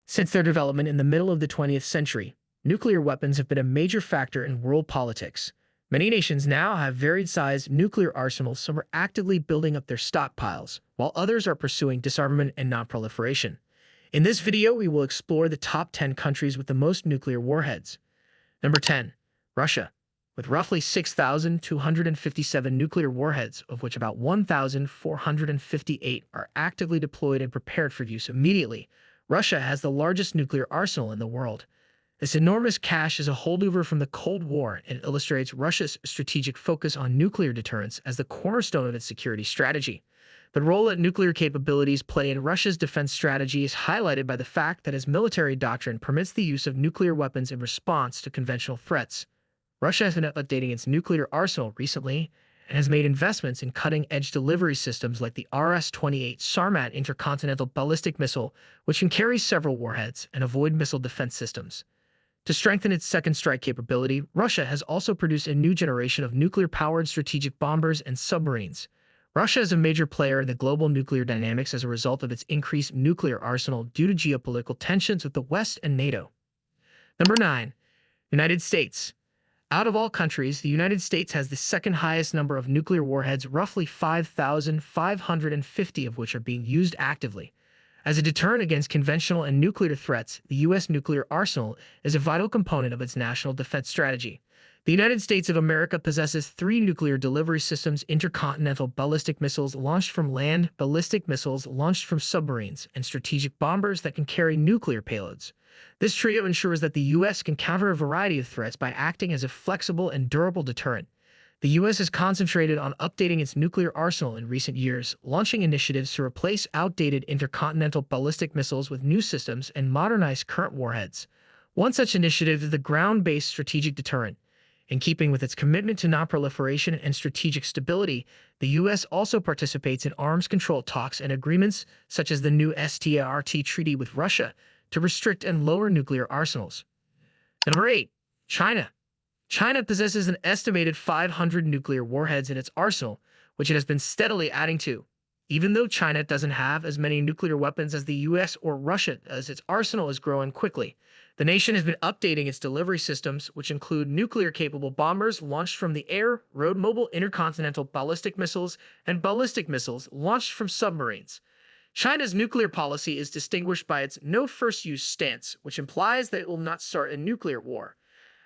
Since their development in the middle of the 20th century, nuclear weapons have been a major factor in world politics. Many nations now have varied-sized nuclear arsenals. Some are actively building up their stockpiles, while others are pursuing disarmament and non-proliferation. In this video, we will explore the top 10 countries with the most nuclear warheads. Number 10. Russia. With roughly 6,257 nuclear warheads, of which about 1,458 are actively deployed and prepared for use immediately, Russia has the largest nuclear arsenal in the world. This enormous cache is a holdover from the Cold War and illustrates Russia's strategic focus on nuclear deterrence as the cornerstone of its security strategy. The role that nuclear capabilities play in Russia's defense strategy is highlighted by the fact that its military doctrine permits the use of nuclear weapons in response to conventional threats. Russia has been updating its nuclear arsenal recently and has made investments in cutting-edge delivery systems like the RS-28 Sarmat intercontinental ballistic missile, which can carry several warheads and avoid missile defense systems. To strengthen its second strike capability, Russia has also produced a new generation of nuclear-powered strategic bombers and submarines. Russia is a major player in the global nuclear dynamics as a result of its increased nuclear arsenal due to geopolitical tensions with the West and NATO. Number 9. United States. Out of all countries, the United States has the second highest number of nuclear warheads, roughly 5,550 of which are being used actively. As a deterrent against conventional and nuclear threats, the U.S. nuclear arsenal is a vital component of its national defense strategy. The United States of America possesses 3 nuclear delivery systems: intercontinental ballistic missiles launched from land, ballistic missiles launched from submarines, and strategic bombers that can carry nuclear payloads. This trio ensures that the U.S. can counter a variety of threats by acting as a flexible and durable deterrent. The U.S. has concentrated on updating its nuclear arsenal in recent years, launching initiatives to replace outdated intercontinental ballistic missiles with new systems and modernize current warheads. One such initiative is the ground-based strategic deterrent. In keeping with its commitment to non-proliferation and strategic stability, the U.S. also participates in arms control talks and agreements, such as the new START treaty with Russia, to restrict and lower nuclear arsenals. Number 8. China. China possesses an estimated 500 nuclear warheads in its arsenal, which it has been steadily adding to. Even though China doesn't have as many nuclear weapons as the U.S. or Russia, as its arsenal is growing quickly. The nation has been updating its delivery systems, which include nuclear-capable bombers launched from the air, road-mobile intercontinental ballistic missiles, and ballistic missiles launched from submarines. China's nuclear policy is distinguished by its no-first-use stance, which implies that it will not start a nuclear war.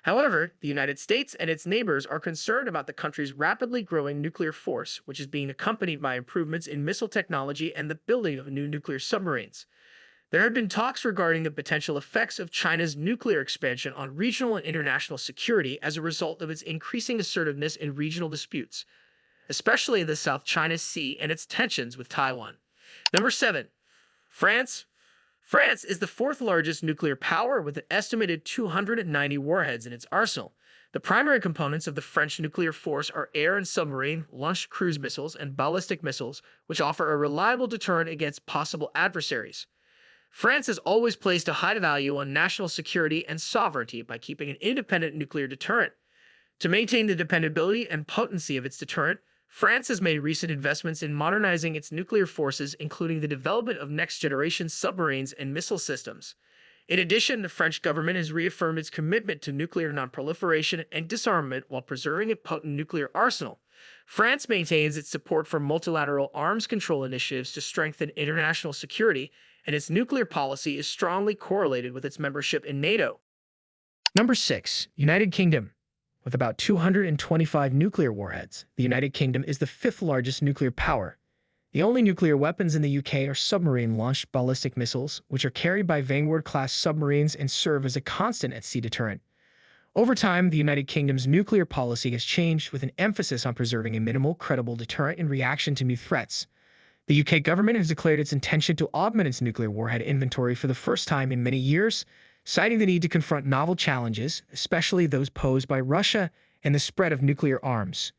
However, the United States and its neighbors are concerned about the country's rapidly growing nuclear force, which is being accompanied by improvements in missile technology and the building of new nuclear submarines. There have been talks regarding the potential effects of China's nuclear expansion on regional and international security as a result of its increasing assertiveness in regional disputes, especially the South China Sea and its tensions with Taiwan. Number 7. France. France is the 4th largest nuclear power with an estimated 290 warheads in its arsenal. The primary components of the French nuclear force are air and submarine, launched cruise missiles, and ballistic missiles, which offer a reliable deterrent against possible adversaries. France has always placed a high value on national security and sovereignty by keeping an independent nuclear deterrent. To maintain the dependability and potency of its deterrent, France has made recent investments in modernizing its nuclear forces, including the development of next-generation submarines and missile systems. In addition, the French government has reaffirmed its commitment to nuclear non-proliferation and disarmament while preserving a potent nuclear arsenal. France maintains its support for multilateral arms control initiatives to strengthen international security, and its nuclear policy is strongly correlated with its membership in NATO. Number 6. United Kingdom. With about 225 nuclear warheads, the United Kingdom is the 5th largest nuclear power. The only nuclear weapons in the UK are submarine-launched ballistic missiles, which are carried by Vanguard-class submarines and serve as a constant at-sea deterrent. Over time, the United Kingdom's nuclear policy has changed with an emphasis on preserving a minimal, credible deterrent in reaction to new threats. The UK government has declared its intention to augment its nuclear warhead inventory for the first time in many years, citing the need to confront novel challenges, especially those posed by Russia and the spread of nuclear arms.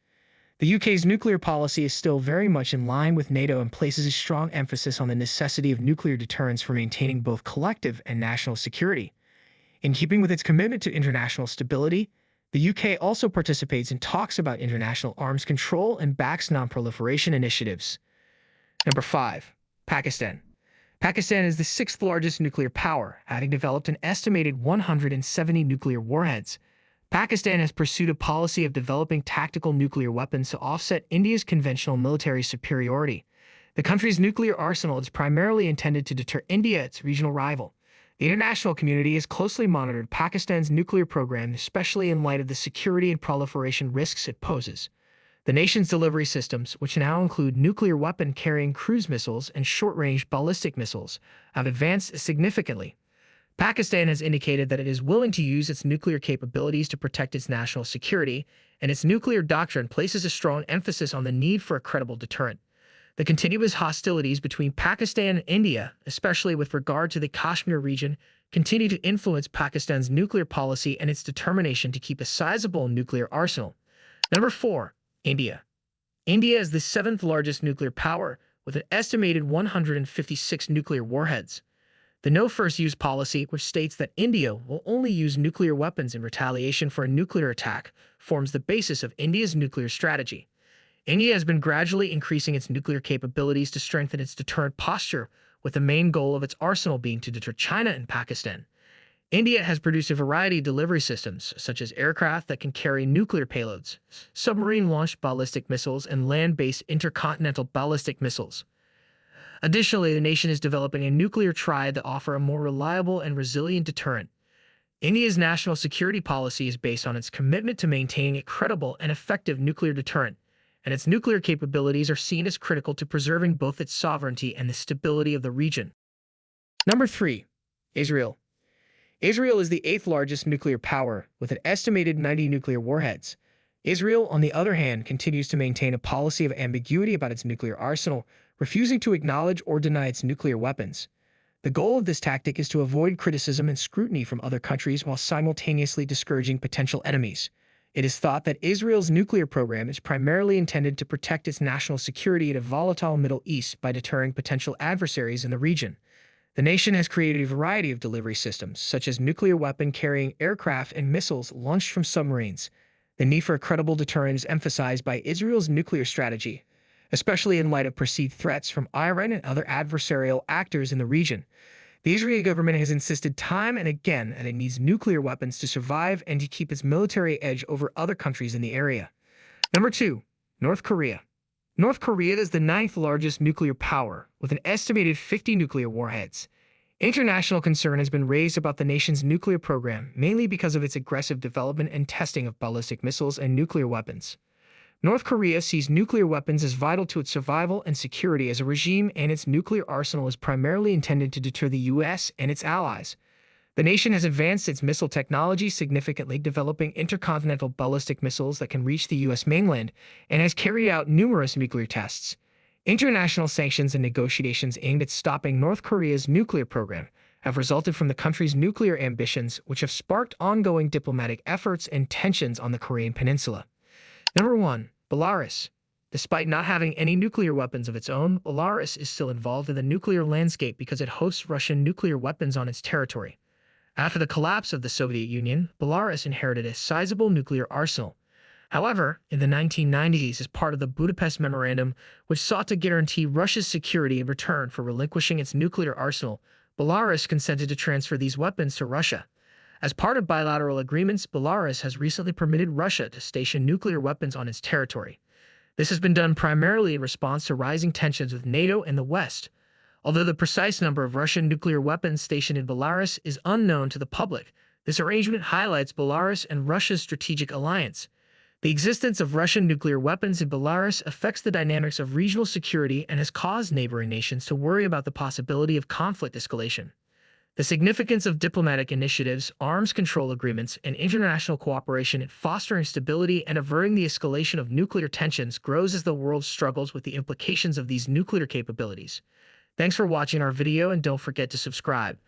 The UK's nuclear policy is still very much in line with NATO and places a strong emphasis on the necessity of nuclear deterrence for maintaining both collective and national security. In keeping with its commitment to international stability, the UK also participates in talks about international arms control and backs non-proliferation initiatives. Number 5. Pakistan. Pakistan is the sixth largest nuclear power, having developed an estimated 170 nuclear warheads. Pakistan has pursued a policy of developing tactical nuclear weapons to offset India's conventional military superiority. The country's nuclear arsenal is primarily intended to deter India, its regional rival. The international community has closely monitored Pakistan's nuclear program, especially in light of the security and proliferation risks it poses. The nation's delivery systems, which now include nuclear weapon-carrying cruise missiles and short-range ballistic missiles, have advanced significantly. Pakistan has indicated that it is willing to use its nuclear capabilities to protect its national security, and its nuclear doctrine places a strong emphasis on the need for a credible deterrent. The continuous hostilities between Pakistan and India, especially with regard to the Kashmir region, continue to influence Pakistan's nuclear policy and its determination to keep a sizable nuclear arsenal. Number 4. India. India is the seventh largest nuclear power, with an estimated 156 nuclear warheads. The no-first-use policy, which states that India will only use nuclear weapons in retaliation for a nuclear attack, forms the basis of India's nuclear strategy. India has been gradually increasing its nuclear capabilities to strengthen its deterrent posture, with the main goal of its arsenal being to deter China and Pakistan. India has produced a variety of delivery systems, such as aircraft that can carry nuclear payloads, submarine-launched ballistic missiles, and land-based intercontinental ballistic missiles. Additionally, the nation is developing a nuclear triad to offer a more reliable and resilient deterrent. India's national security policy is based on its commitment to maintaining a credible and effective nuclear deterrent, and its nuclear capabilities are seen as critical to preserving both its sovereignty and the stability of the region. Number 3. Israel. Israel is the eighth largest nuclear power, with an estimated 90 nuclear warheads. Israel, on the other hand, continues to maintain a policy of ambiguity about its nuclear arsenal, refusing to acknowledge or deny its nuclear weapons. The goal of this tactic is to avoid criticism and scrutiny from other countries while simultaneously discouraging potential enemies. It is thought that Israel's nuclear program is primarily intended to protect its national security in a volatile Middle East by deterring potential adversaries in the region. The nation has created a variety of delivery systems, such as nuclear weapon-carrying aircraft and missiles launched from submarines. The need for a credible deterrent is emphasized by Israel's nuclear strategy, especially in light of perceived threats from Iran and other adversarial actors in the region. The Israeli government has insisted time and again that it needs nuclear weapons to survive and to keep its military edge over other countries in the area. Number 2. North Korea. North Korea is the ninth largest nuclear power, with an estimated 50 nuclear warheads. International concern has been raised about the nation's nuclear program, mainly because of its aggressive development and testing of ballistic missiles and nuclear weapons. North Korea sees nuclear weapons as vital to its survival and security as a regime, and its nuclear arsenal is primarily intended to deter the U.S. and its allies. The nation has advanced its missile technology significantly, developing intercontinental ballistic missiles that can reach the U.S. mainland, and has carried out numerous nuclear tests. International sanctions and negotiations aimed at stopping North Korea's nuclear program have resulted from the country's nuclear ambitions, which have sparked ongoing diplomatic efforts and tensions on the Korean peninsula. Number 1. Belarus. Despite not having any nuclear weapons of its own, Belarus is still involved in the nuclear landscape because it hosts Russian nuclear weapons on its territory. After the collapse of the Soviet Union, Belarus inherited a sizable nuclear arsenal. However, in the 1990s, as part of the Budapest Memorandum, which sought to guarantee Russia's security in return for relinquishing its nuclear arsenal, Belarus consented to transfer these weapons to Russia. As part of bilateral agreements, Belarus has recently permitted Russia to station nuclear weapons on its territory. This has been done primarily in response to rising tensions with NATO and the West. Although the precise number of Russian nuclear weapons stationed in Belarus is unknown to the public, this arrangement highlights Belarus and Russia's strategic alliance. The existence of Russian nuclear weapons in Belarus affects the dynamics of regional security and has caused neighboring nations to worry about the possibility of conflict escalation. The significance of diplomatic initiatives, arms control agreements, and international cooperation in fostering stability and averting the escalation of nuclear tensions grows as the world struggles with the implications of these nuclear capabilities. Thanks for watching our video, and don't forget to subscribe.